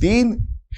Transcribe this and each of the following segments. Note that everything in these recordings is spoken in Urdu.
3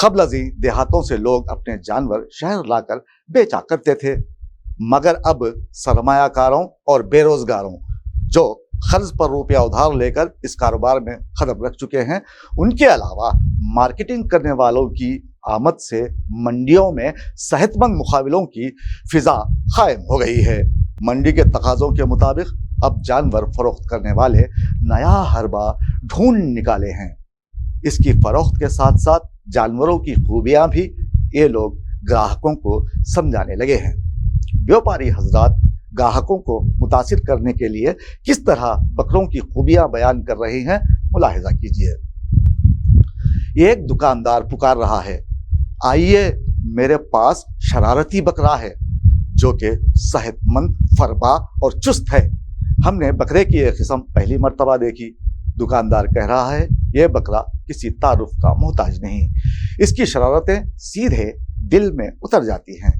قبل ازیں دیہاتوں سے لوگ اپنے جانور شہر لا کر بیچا کرتے تھے، مگر اب سرمایہ کاروں اور بے روزگاروں جو قرض پر روپیہ ادھار لے کر اس کاروبار میں قدم رکھ چکے ہیں، ان کے علاوہ مارکیٹنگ کرنے والوں کی آمد سے منڈیوں میں صحت مند مقابلوں کی فضا قائم ہو گئی ہے۔ منڈی کے تقاضوں کے مطابق اب جانور فروخت کرنے والے نیا حربہ ڈھونڈ نکالے ہیں۔ اس کی فروخت کے ساتھ ساتھ جانوروں کی خوبیاں بھی یہ لوگ گاہکوں کو سمجھانے لگے ہیں۔ بیوپاری حضرات گاہکوں کو متاثر کرنے کے لیے کس طرح بکروں کی خوبیاں بیان کر رہے ہیں، ملاحظہ کیجیے۔ ایک دکاندار پکار رہا ہے، آئیے میرے پاس شرارتی بکرا ہے جو کہ صحت مند، فربا اور چست ہے۔ ہم نے بکرے کی ایک قسم پہلی مرتبہ دیکھی۔ دکاندار کہہ رہا ہے، یہ بکرا کسی تعارف کا محتاج نہیں، اس کی شرارتیں سیدھے دل میں اتر جاتی ہیں،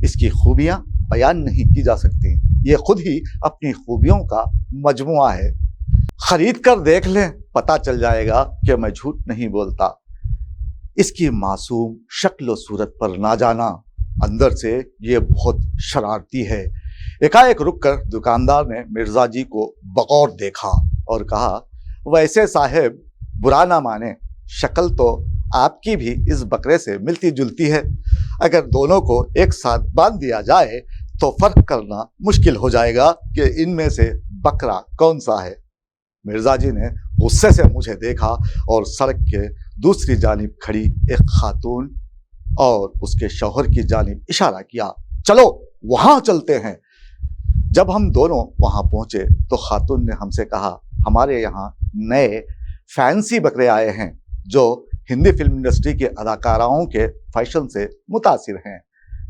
اس کی خوبیاں بیان نہیں کی جا سکتی، یہ خود ہی اپنی خوبیوں کا مجموعہ ہے۔ خرید کر دیکھ لیں، پتہ چل جائے گا کہ میں جھوٹ نہیں بولتا۔ اس کی معصوم شکل و صورت پر نہ جانا، اندر سے یہ بہت شرارتی ہے۔ ایک رک کر دکاندار نے مرزا جی کو بغور دیکھا اور کہا، ویسے صاحب برا نہ مانے، شکل تو آپ کی بھی اس بکرے سے ملتی جلتی ہے، اگر دونوں کو ایک ساتھ باندھ دیا جائے تو فرق کرنا مشکل ہو جائے گا کہ ان میں سے بکرا کون سا ہے۔ مرزا جی نے غصے سے مجھے دیکھا اور سڑک کے دوسری جانب کھڑی ایک خاتون اور اس کے شوہر کی جانب اشارہ کیا، چلو وہاں چلتے ہیں۔ جب ہم دونوں وہاں پہنچے تو خاتون نے ہم سے کہا، ہمارے یہاں نئے فینسی بکرے آئے ہیں جو ہندی فلم انڈسٹری کے اداکاراؤں کے فیشن سے متاثر ہیں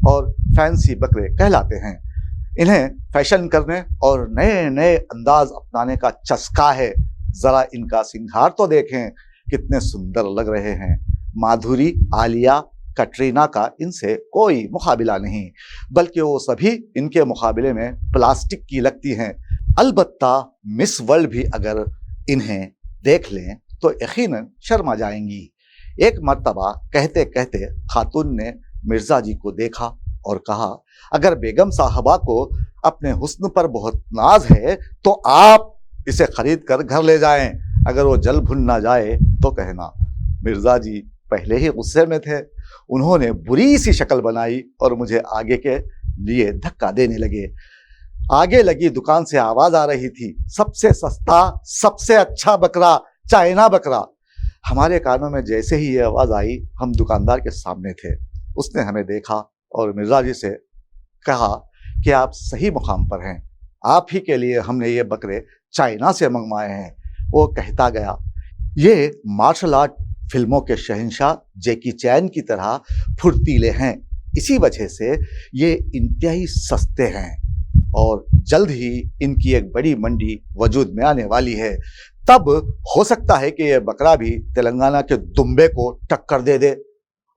اور فینسی بکرے کہلاتے ہیں۔ انہیں فیشن کرنے اور نئے نئے انداز اپنانے کا چسکا ہے، ذرا ان کا سنگھار تو دیکھیں کتنے سندر لگ رہے ہیں۔ مادھوری، عالیہ، کٹرینہ کا ان سے کوئی مقابلہ نہیں، بلکہ وہ سبھی ان کے مقابلے میں پلاسٹک کی لگتی ہیں۔ البتہ مس ورلڈ بھی اگر انہیں دیکھ لیں تو یقیناً شرما جائیں گی۔ ایک مرتبہ کہتے کہتے خاتون نے مرزا جی کو دیکھا اور کہا، اگر بیگم صاحبہ کو اپنے حسن پر بہت ناز ہے تو آپ اسے خرید کر گھر لے جائیں، اگر وہ جل بھن نہ جائے تو کہنا۔ مرزا جی پہلے ہی غصے میں تھے، انہوں نے بری سی شکل بنائی اور مجھے آگے کے لیے دھکا دینے لگے۔ آگے لگی دکان سے آواز آ رہی تھی، سب سے سستا، سب سے اچھا بکرا، چائنا بکرا۔ ہمارے کانوں میں جیسے ہی یہ آواز آئی، ہم دکاندار کے سامنے تھے۔ اس نے ہمیں دیکھا اور مرزا جی سے کہا کہ آپ صحیح مقام پر ہیں، آپ ہی کے لیے ہم نے یہ بکرے چائنا سے منگوائے ہیں۔ وہ کہتا گیا، یہ مارشل آرٹ فلموں کے شہنشاہ جیکی چین کی طرح پھرتیلے ہیں، اسی وجہ سے یہ انتہائی سستے ہیں اور جلد ہی ان کی ایک بڑی منڈی وجود میں آنے والی ہے۔ تب ہو سکتا ہے کہ یہ بکرا بھی تلنگانہ کے دمبے کو ٹکر دے دے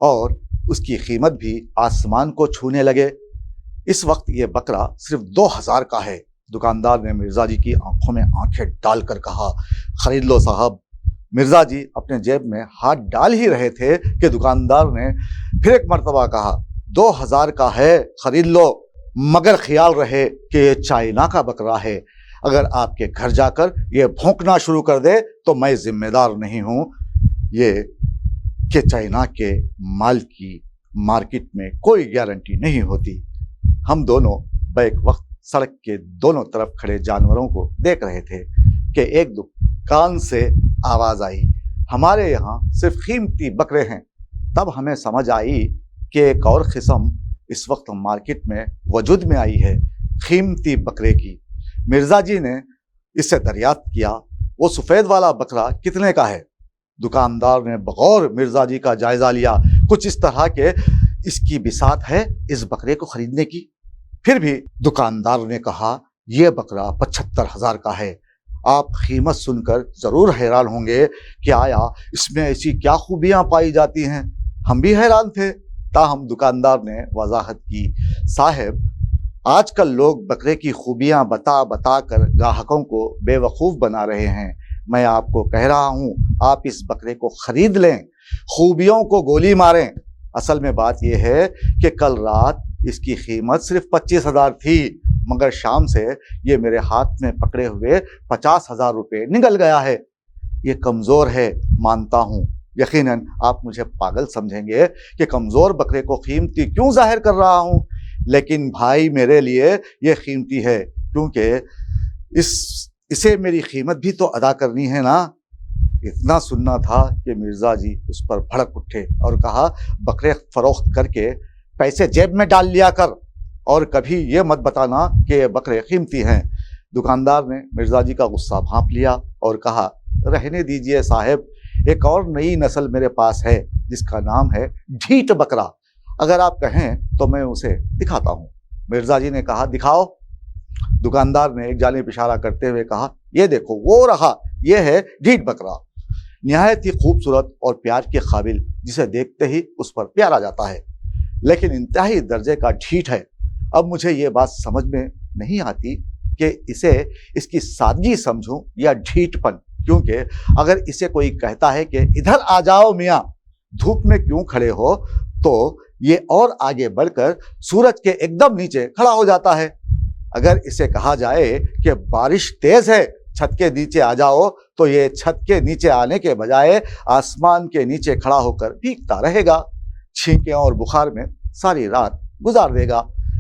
اور اس کی قیمت بھی آسمان کو چھونے لگے۔ اس وقت یہ بکرا صرف 2000 کا ہے۔ دکاندار نے مرزا جی کی آنکھوں میں آنکھیں ڈال کر کہا، خرید لو صاحب۔ مرزا جی اپنے جیب میں ہاتھ ڈال ہی رہے تھے کہ دکاندار نے پھر ایک مرتبہ کہا، 2000 کا ہے، خرید لو، مگر خیال رہے کہ یہ چائنا کا بکرا ہے، اگر آپ کے گھر جا کر یہ بھونکنا شروع کر دے تو میں ذمہ دار نہیں ہوں۔ یہ کہ چائنا کے مال کی مارکیٹ میں کوئی گارنٹی نہیں ہوتی۔ ہم دونوں بیک وقت سڑک کے دونوں طرف کھڑے جانوروں کو دیکھ رہے تھے کہ ایک دکان سے آواز آئی، ہمارے یہاں صرف قیمتی بکرے ہیں۔ تب ہمیں سمجھ آئی کہ ایک اور قسم اس وقت مارکیٹ میں وجود میں آئی ہے، قیمتی بکرے کی۔ مرزا جی نے اس سے دریافت کیا، وہ سفید والا بکرا کتنے کا ہے؟ دکاندار نے بغور مرزا جی کا جائزہ لیا، کچھ اس طرح کہ اس کی بساط ہے اس بکرے کو خریدنے کی۔ پھر بھی دکاندار نے کہا، یہ بکرا 75,000 کا ہے۔ آپ قیمت سن کر ضرور حیران ہوں گے کہ آیا اس میں ایسی کیا خوبیاں پائی جاتی ہیں۔ ہم بھی حیران تھے، تاہم دکاندار نے وضاحت کی، صاحب آج کل لوگ بکرے کی خوبیاں بتا بتا کر گاہکوں کو بے وقوف بنا رہے ہیں۔ میں آپ کو کہہ رہا ہوں، آپ اس بکرے کو خرید لیں، خوبیوں کو گولی ماریں۔ اصل میں بات یہ ہے کہ کل رات اس کی قیمت صرف 25,000 تھی، مگر شام سے یہ میرے ہاتھ میں پکڑے ہوئے 50,000 روپے نکل گیا ہے۔ یہ کمزور ہے مانتا ہوں، یقیناً آپ مجھے پاگل سمجھیں گے کہ کمزور بکرے کو قیمتی کیوں ظاہر کر رہا ہوں، لیکن بھائی میرے لیے یہ قیمتی ہے کیونکہ اسے میری قیمت بھی تو ادا کرنی ہے نا۔ اتنا سننا تھا کہ مرزا جی اس پر بھڑک اٹھے اور کہا، بکرے فروخت کر کے پیسے جیب میں ڈال لیا کر اور کبھی یہ مت بتانا کہ یہ بکرے قیمتی ہیں۔ دکاندار نے مرزا جی کا غصہ بھانپ لیا اور کہا، رہنے دیجئے صاحب، ایک اور نئی نسل میرے پاس ہے جس کا نام ہے ڈھیٹ بکرا، اگر آپ کہیں تو میں اسے دکھاتا ہوں۔ مرزا جی نے کہا، دکھاؤ۔ دکاندار نے ایک جانب اشارہ کرتے ہوئے کہا، یہ دیکھو، وہ رہا، یہ ہے ڈھیٹ بکرا، نہایت ہی خوبصورت اور پیار کے قابل، جسے دیکھتے ہی اس پر پیار آ جاتا ہے، لیکن انتہائی درجے کا ڈھیٹ ہے۔ اب مجھے یہ بات سمجھ میں نہیں آتی کہ اس کی سادگی سمجھوں یا ڈھیٹ پن، کیونکہ اگر اسے کوئی کہتا ہے کہ ادھر آ جاؤ میاں، دھوپ میں کیوں کھڑے ہو، تو یہ اور آگے بڑھ کر سورج کے ایک دم نیچے کھڑا ہو جاتا ہے۔ اگر اسے کہا جائے کہ بارش تیز ہے، چھت کے نیچے آ جاؤ، تو یہ چھت کے نیچے آنے کے بجائے آسمان کے نیچے کھڑا ہو کر بھیگتا رہے گا، چھینکیں اور بخار میں ساری رات گزار دے گا۔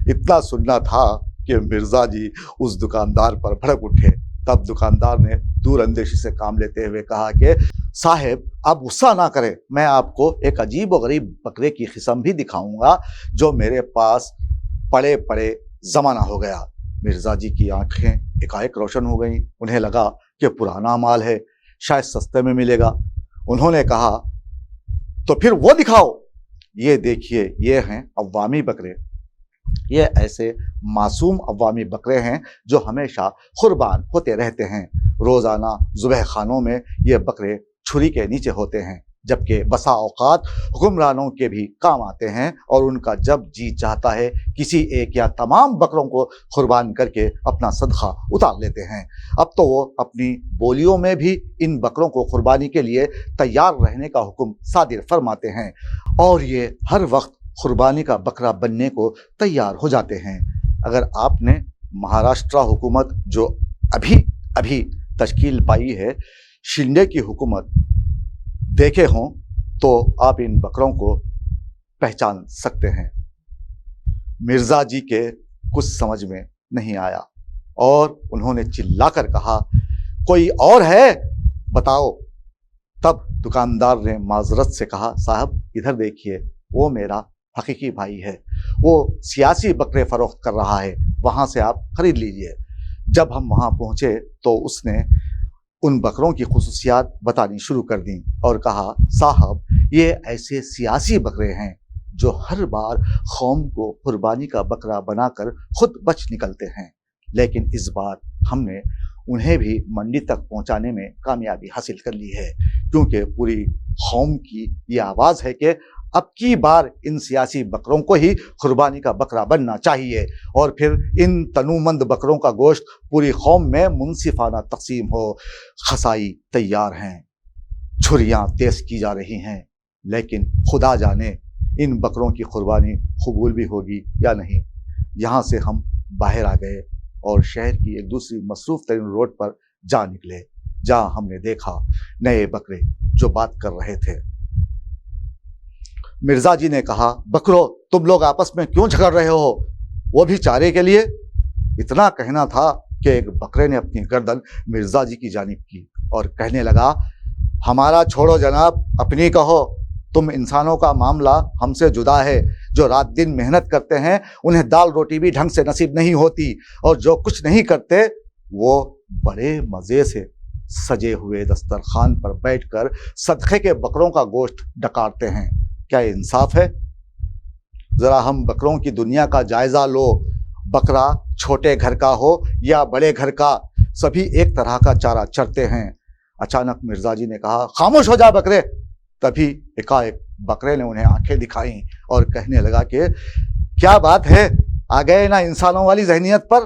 اتنا سننا تھا کہ مرزا جی اس دکاندار پر بھڑک اٹھے۔ تب دکاندار نے دور اندیشی سے کام لیتے ہوئے کہا کہ صاحب آپ غصہ نہ کریں، میں آپ کو ایک عجیب و غریب بکرے کی قسم بھی دکھاؤں گا جو میرے پاس پڑے پڑے زمانہ ہو گیا۔ مرزا جی کی آنکھیں ایک روشن ہو گئیں، انہیں لگا کہ پرانا مال ہے، شاید سستے میں ملے گا۔ انہوں نے کہا، تو پھر وہ دکھاؤ۔ یہ دیکھیے، یہ ہیں عوامی بکرے، یہ ایسے معصوم عوامی بکرے ہیں جو ہمیشہ قربان ہوتے رہتے ہیں۔ روزانہ ذبح خانوں میں یہ بکرے چھری کے نیچے ہوتے ہیں، جبکہ بسا اوقات حکمرانوں کے بھی کام آتے ہیں اور ان کا جب جی چاہتا ہے کسی ایک یا تمام بکروں کو قربان کر کے اپنا صدقہ اتار لیتے ہیں۔ اب تو وہ اپنی بولیوں میں بھی ان بکروں کو قربانی کے لیے تیار رہنے کا حکم صادر فرماتے ہیں، اور یہ ہر وقت قربانی کا بکرا بننے کو تیار ہو جاتے ہیں۔ اگر آپ نے مہاراشٹرا حکومت جو ابھی تشکیل پائی ہے، شنڈے کی حکومت، دیکھے ہوں تو آپ ان بکروں کو پہچان سکتے ہیں۔ مرزا جی کے کچھ سمجھ میں نہیں آیا اور انہوں نے چلا کر کہا، کوئی اور ہے بتاؤ۔ تب دکاندار نے معذرت سے کہا، صاحب ادھر دیکھیے، وہ میرا حقیقی بھائی ہے، وہ سیاسی بکرے فروخت کر رہا ہے، وہاں سے آپ خرید لیجئے۔ جب ہم وہاں پہنچے تو اس نے ان بکروں کی خصوصیات بتانی شروع کر دیں اور کہا، صاحب یہ ایسے سیاسی بکرے ہیں جو ہر بار قوم کو قربانی کا بکرا بنا کر خود بچ نکلتے ہیں، لیکن اس بار ہم نے انہیں بھی منڈی تک پہنچانے میں کامیابی حاصل کر لی ہے، کیونکہ پوری قوم کی یہ آواز ہے کہ اب کی بار ان سیاسی بکروں کو ہی قربانی کا بکرا بننا چاہیے، اور پھر ان تنومند بکروں کا گوشت پوری قوم میں منصفانہ تقسیم ہو۔ خسائی تیار ہیں، چھریاں تیز کی جا رہی ہیں، لیکن خدا جانے ان بکروں کی قربانی قبول بھی ہوگی یا نہیں۔ یہاں سے ہم باہر آ گئے اور شہر کی ایک دوسری مصروف ترین روڈ پر جا نکلے، جہاں ہم نے دیکھا نئے بکرے جو بات کر رہے تھے۔ مرزا جی نے کہا، بکرو تم لوگ آپس میں کیوں جھگڑ رہے ہو، وہ بھی چارے کے لیے؟ اتنا کہنا تھا کہ ایک بکرے نے اپنی گردن مرزا جی کی جانب کی اور کہنے لگا، ہمارا چھوڑو جناب، اپنی کہو، تم انسانوں کا معاملہ ہم سے جدا ہے۔ جو رات دن محنت کرتے ہیں انہیں دال روٹی بھی ڈھنگ سے نصیب نہیں ہوتی، اور جو کچھ نہیں کرتے وہ بڑے مزے سے سجے ہوئے دسترخوان پر بیٹھ کر صدقے کے بکروں کا گوشت ڈکارتے ہیں۔ کیا انصاف ہے؟ ذرا ہم بکروں کی دنیا کا جائزہ لو، بکرا چھوٹے گھر کا ہو یا بڑے گھر کا، سبھی ایک طرح کا چارہ چرتے ہیں۔ اچانک مرزا جی نے کہا، خاموش ہو جا بکرے۔ تبھی ایک بکرے نے انہیں آنکھیں دکھائیں اور کہنے لگا کہ کیا بات ہے، آ گئے نا انسانوں والی ذہنیت پر؟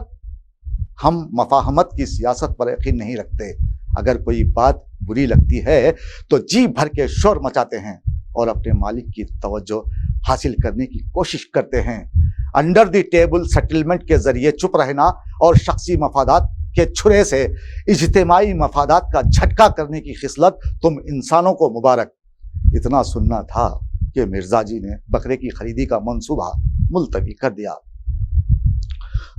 ہم مفاہمت کی سیاست پر یقین نہیں رکھتے، اگر کوئی بات بری لگتی ہے تو جی بھر کے شور مچاتے ہیں، اور اپنے مالک کی توجہ حاصل کرنے کی کوشش کرتے ہیں۔ انڈر دی ٹیبل سیٹلمنٹ کے ذریعے چپ رہنا اور شخصی مفادات کے چھرے سے اجتماعی مفادات کا جھٹکا کرنے کی خصلت تم انسانوں کو مبارک۔ اتنا سننا تھا کہ مرزا جی نے بکرے کی خریدی کا منصوبہ ملتوی کر دیا۔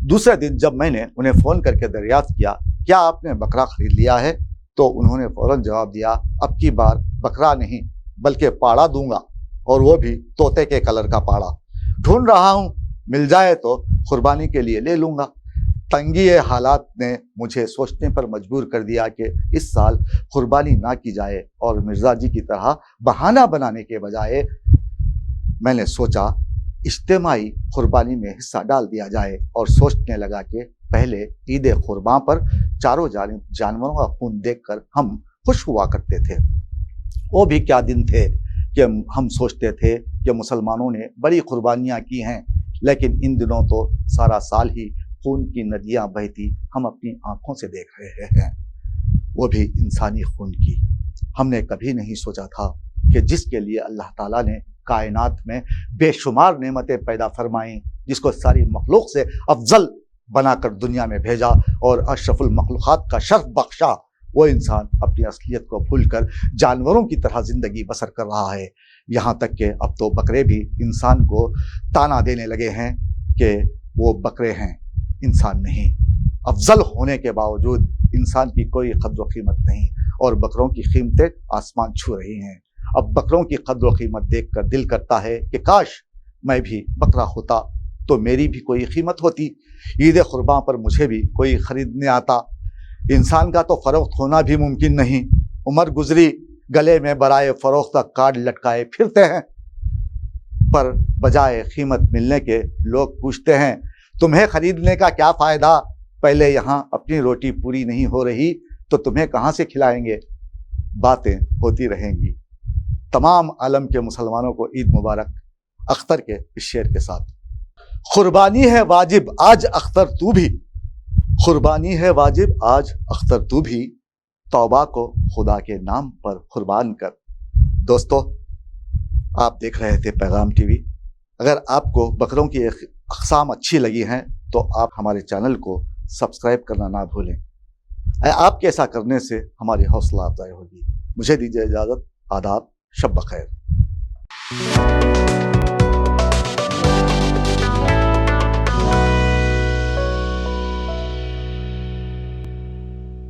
دوسرے دن جب میں نے انہیں فون کر کے دریافت کیا کیا آپ نے بکرا خرید لیا ہے تو انہوں نے فوراً جواب دیا اب کی بار بکرا نہیں بلکہ پاڑا دوں گا، اور وہ بھی طوطے کے کلر کا پاڑا۔ ڈھونڈ رہا ہوں، مل جائے تو قربانی کے لیے لے لوں گا۔ تنگی حالات نے مجھے سوچنے پر مجبور کر دیا کہ اس سال قربانی نہ کی جائے، اور مرزا جی کی طرح بہانہ بنانے کے بجائے میں نے سوچا اجتماعی قربانی میں حصہ ڈال دیا جائے، اور سوچنے لگا کہ پہلے عید قرباں پر چاروں جانوروں کا خون دیکھ کر ہم خوش ہوا کرتے تھے۔ وہ بھی کیا دن تھے کہ ہم سوچتے تھے کہ مسلمانوں نے بڑی قربانیاں کی ہیں، لیکن ان دنوں تو سارا سال ہی خون کی ندیاں بہتی ہم اپنی آنکھوں سے دیکھ رہے ہیں، وہ بھی انسانی خون کی۔ ہم نے کبھی نہیں سوچا تھا کہ جس کے لیے اللہ تعالیٰ نے کائنات میں بے شمار نعمتیں پیدا فرمائیں، جس کو ساری مخلوق سے افضل بنا کر دنیا میں بھیجا اور اشرف المخلوقات کا شرف بخشا، وہ انسان اپنی اصلیت کو بھول کر جانوروں کی طرح زندگی بسر کر رہا ہے۔ یہاں تک کہ اب تو بکرے بھی انسان کو تانا دینے لگے ہیں کہ وہ بکرے ہیں، انسان نہیں۔ افضل ہونے کے باوجود انسان کی کوئی قدر و قیمت نہیں، اور بکروں کی قیمتیں آسمان چھو رہی ہیں۔ اب بکروں کی قدر و قیمت دیکھ کر دل کرتا ہے کہ کاش میں بھی بکرا ہوتا تو میری بھی کوئی قیمت ہوتی، عید قرباں پر مجھے بھی کوئی خریدنے آتا۔ انسان کا تو فروخت ہونا بھی ممکن نہیں، عمر گزری گلے میں برائے فروختہ کارڈ لٹکائے پھرتے ہیں، پر بجائے قیمت ملنے کے لوگ پوچھتے ہیں تمہیں خریدنے کا کیا فائدہ، پہلے یہاں اپنی روٹی پوری نہیں ہو رہی تو تمہیں کہاں سے کھلائیں گے۔ باتیں ہوتی رہیں گی۔ تمام عالم کے مسلمانوں کو عید مبارک۔ اختر کے اس شعر کے ساتھ قربانی ہے واجب آج اختر تو بھی، قربانی ہے واجب آج اختر تو بھی، توبہ کو خدا کے نام پر قربان کر۔ دوستو، آپ دیکھ رہے تھے پیغام ٹی وی۔ اگر آپ کو بکروں کی اقسام اچھی لگی ہیں تو آپ ہمارے چینل کو سبسکرائب کرنا نہ بھولیں۔ آپ کے ایسا کرنے سے ہماری حوصلہ افزائی ہوگی۔ مجھے دیجیے اجازت۔ آداب، شب بخیر۔